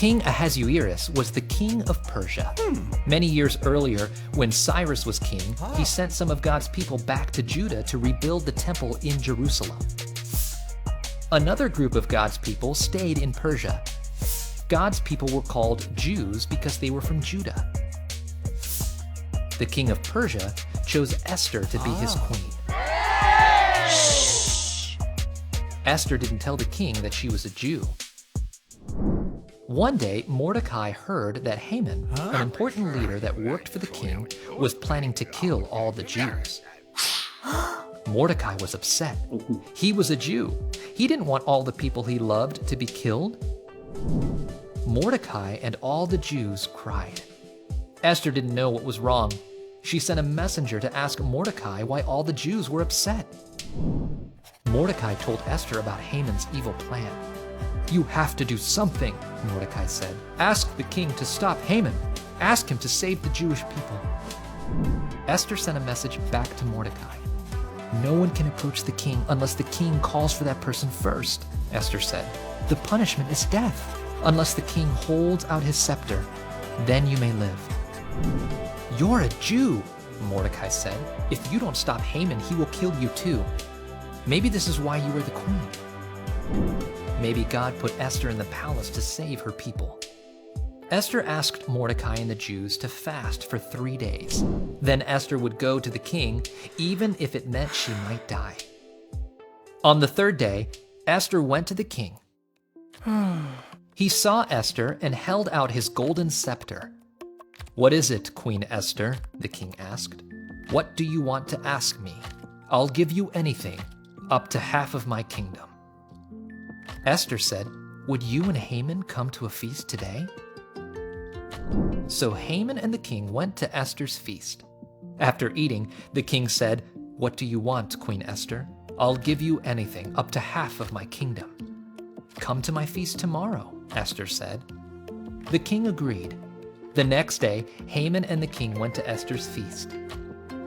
King Ahasuerus was the king of Persia. Many years earlier, when Cyrus was king, he sent some of God's people back to Judah to rebuild the temple in Jerusalem. Another group of God's people stayed in Persia. God's people were called Jews because they were from Judah. The king of Persia chose Esther to be his queen. Esther didn't tell the king that she was a Jew. One day, Mordecai heard that Haman, an important leader that worked for the king, was planning to kill all the Jews. Mordecai was upset. He was a Jew. He didn't want all the people he loved to be killed. Mordecai and all the Jews cried. Esther didn't know what was wrong. She sent a messenger to ask Mordecai why all the Jews were upset. Mordecai told Esther about Haman's evil plan. "You have to do something," Mordecai said. "Ask the king to stop Haman. Ask him to save the Jewish people." Esther sent a message back to Mordecai. "No one can approach the king unless the king calls for that person first," Esther said. "The punishment is death. Unless the king holds out his scepter, then you may live." "You're a Jew," Mordecai said. "If you don't stop Haman, he will kill you too. Maybe this is why you are the queen." Maybe God put Esther in the palace to save her people. Esther asked Mordecai and the Jews to fast for 3 days. Then Esther would go to the king, even if it meant she might die. On the 3rd day, Esther went to the king. He saw Esther and held out his golden scepter. "What is it, Queen Esther?" the king asked. "What do you want to ask me? I'll give you anything, up to half of my kingdom." Esther said, "Would you and Haman come to a feast today?" So Haman and the king went to Esther's feast. After eating, the king said, "What do you want, Queen Esther? I'll give you anything, up to half of my kingdom." "Come to my feast tomorrow," Esther said. The king agreed. The next day, Haman and the king went to Esther's feast.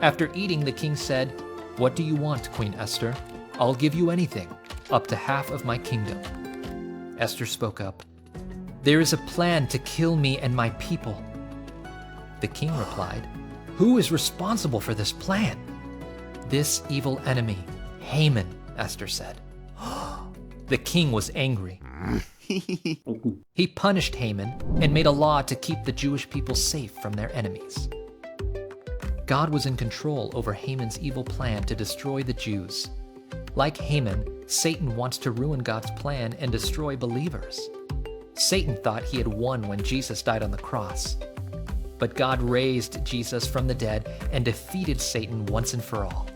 After eating, the king said, "What do you want, Queen Esther? I'll give you anything, up to half of my kingdom." Esther spoke up. "There is a plan to kill me and my people." The king replied, "Who is responsible for this plan?" "This evil enemy, Haman," Esther said. The king was angry. He punished Haman and made a law to keep the Jewish people safe from their enemies. God was in control over Haman's evil plan to destroy the Jews. Like Haman, Satan wants to ruin God's plan and destroy believers. Satan thought he had won when Jesus died on the cross. But God raised Jesus from the dead and defeated Satan once and for all.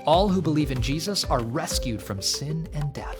All who believe in Jesus are rescued from sin and death.